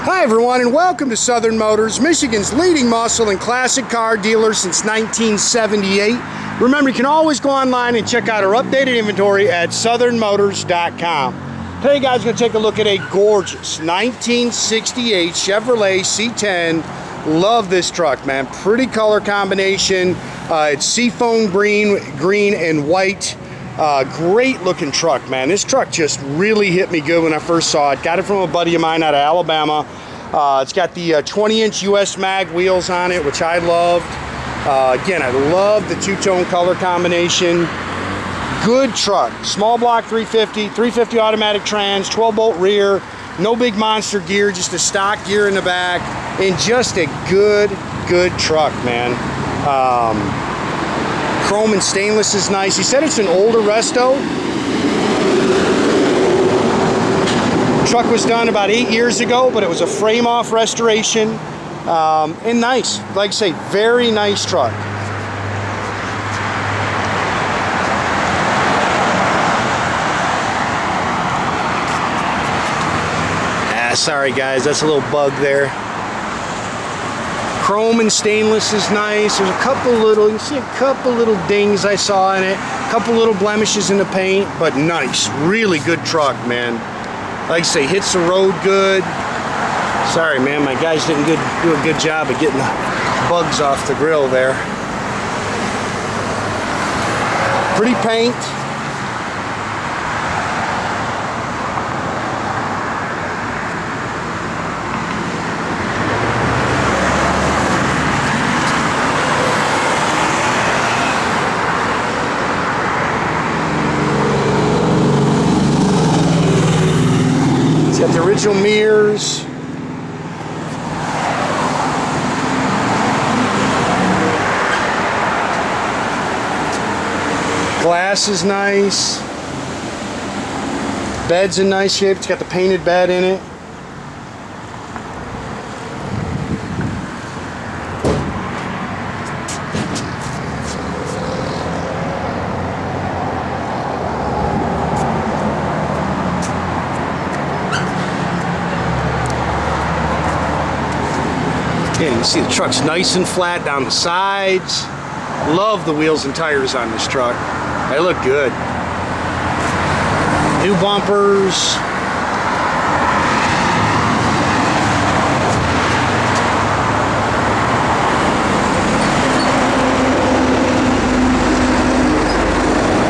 Hi everyone, and welcome to Southern Motors, Michigan's leading muscle and classic car dealer since 1978. Remember, you can always go online and check out our updated inventory at southernmotors.com. Today guys, we're going to take a look at a gorgeous 1968 Chevrolet C10. Love this truck, man. Pretty color combination. It's seafoam green and white. Great looking truck, man. This truck just really hit me good when I first saw it. Got it from a buddy of mine out of Alabama. It's got the 20-inch US mag wheels on it, which I loved. Again, I love the two-tone color combination. Good truck. Small block 350 automatic trans, 12-bolt rear, no big monster gear, just a stock gear in the back, and just a good truck, man. Chrome and stainless is nice. He said it's an older resto. Truck was done about 8 years ago, but it was a frame-off restoration. And nice. Like I say, very nice truck. Sorry guys, that's a little bug there. Chrome and stainless is nice. There's a couple little, you can see a couple little dings I saw in it, a couple little blemishes in the paint, but nice, really good truck, man. Like I say, hits the road good. Sorry, man, my guys didn't do a good job of getting the bugs off the grill there. Pretty paint. Got the original mirrors. Glass is nice. Bed's in nice shape. It's got the painted bed in it. Again, you can see the truck's nice and flat down the sides. Love the wheels and tires on this truck. They look good. New bumpers.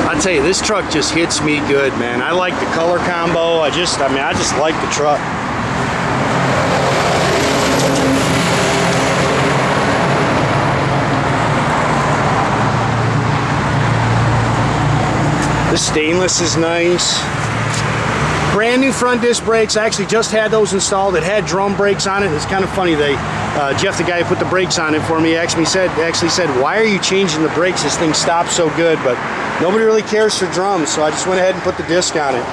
I tell you, this truck just hits me good, man. I like the color combo. I just like the truck. The stainless is nice. Brand new front disc brakes. I actually just had those installed. It had drum brakes on it. It's kind of funny. Jeff, the guy who put the brakes on it for me, actually said, "Why are you changing the brakes? This thing stops so good." But nobody really cares for drums, so I just went ahead and put the disc on it.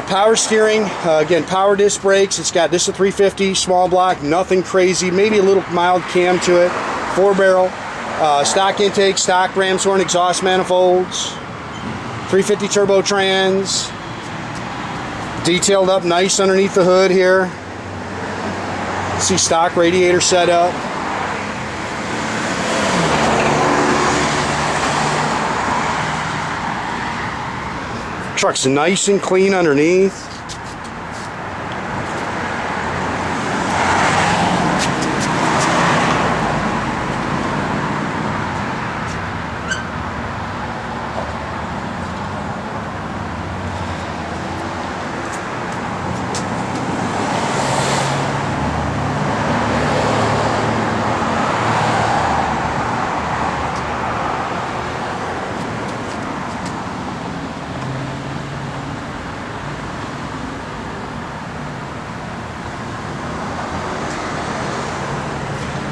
Power steering. Again, power disc brakes. It's got this a 350 small block. Nothing crazy. Maybe a little mild cam to it. 4-barrel. Stock intake. Stock Ramshorn exhaust manifolds. 350 turbo trans, detailed up nice underneath the hood here. See stock radiator setup. Truck's nice and clean underneath.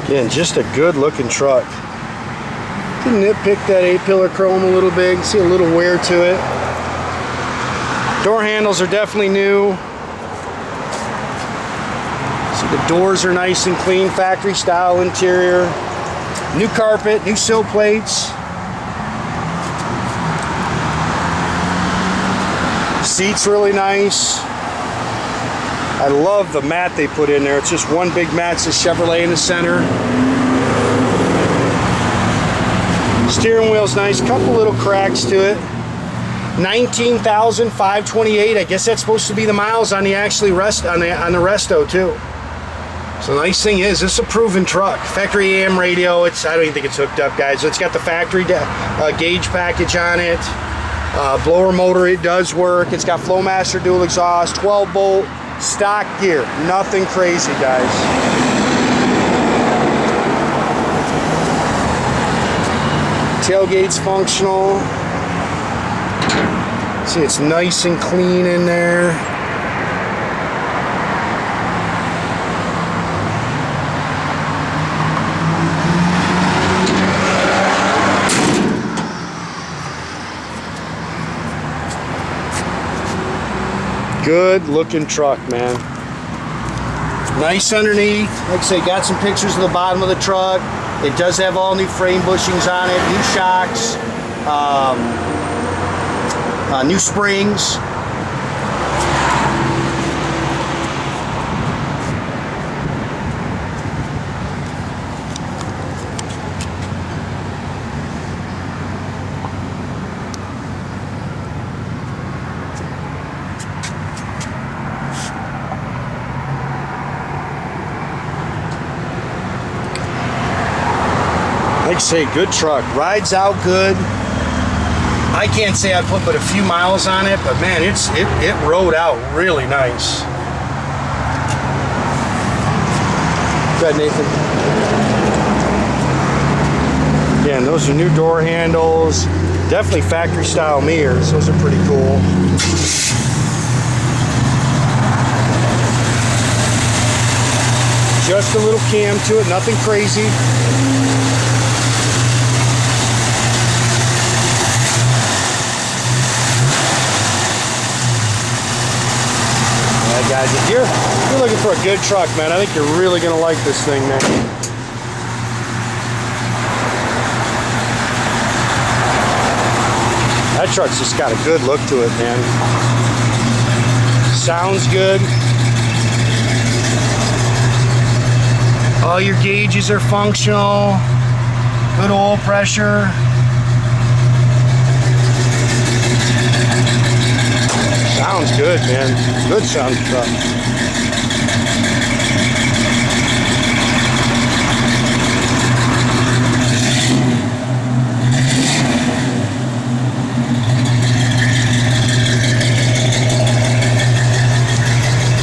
Again, just a good looking truck. Can nitpick that A-pillar chrome a little bit. See a little wear to it. Door handles are definitely new. See the doors are nice and clean, factory style interior. New carpet, new sill plates. Seats really nice. I love the mat they put in there. It's just one big mat. It says Chevrolet in the center. Steering wheel's nice. Couple little cracks to it. 19,528. I guess that's supposed to be the miles on the on the resto too. So the nice thing is, this is a proven truck. Factory AM radio. I don't even think it's hooked up, guys. It's got the factory gauge package on it. Blower motor, it does work. It's got Flowmaster dual exhaust, 12 volt, stock gear. Nothing crazy, guys. Tailgate's functional. See, it's nice and clean in there. Good looking truck, man. Nice underneath. Like I say, got some pictures of the bottom of the truck. It does have all new frame bushings on it, new shocks, new springs. Like I say, good truck. Rides out good. I can't say I put but a few miles on it, but man, it rode out really nice. Go ahead, Nathan. Again, those are new door handles. Definitely factory style mirrors. Those are pretty cool. Just a little cam to it, nothing crazy. Guys, if you're looking for a good truck, man, I think you're really going to like this thing, man. That truck's just got a good look to it, man. Sounds good. All your gauges are functional. Good oil pressure. Sounds good, man. Good sounding truck.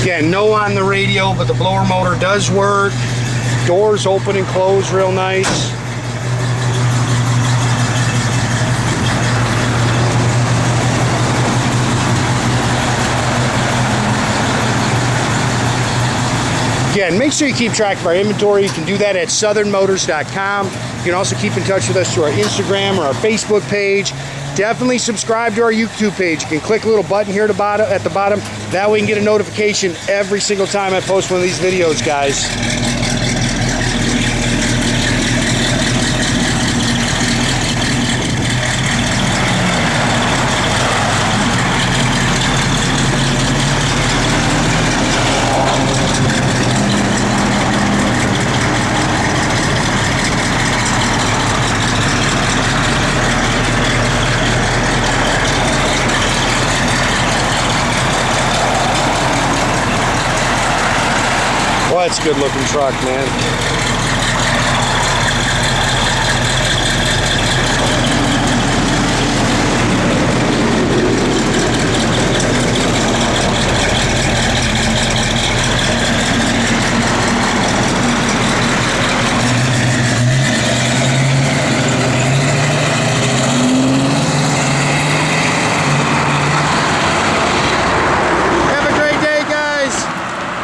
Again, no on the radio, but the blower motor does work. Doors open and close real nice. Again, make sure you keep track of our inventory. You can do that at southernmotors.com. You can also keep in touch with us through our Instagram or our Facebook page. Definitely subscribe to our YouTube page. You can click a little button here at the bottom. That way you can get a notification every single time I post one of these videos, guys. Well, that's a good looking truck, man.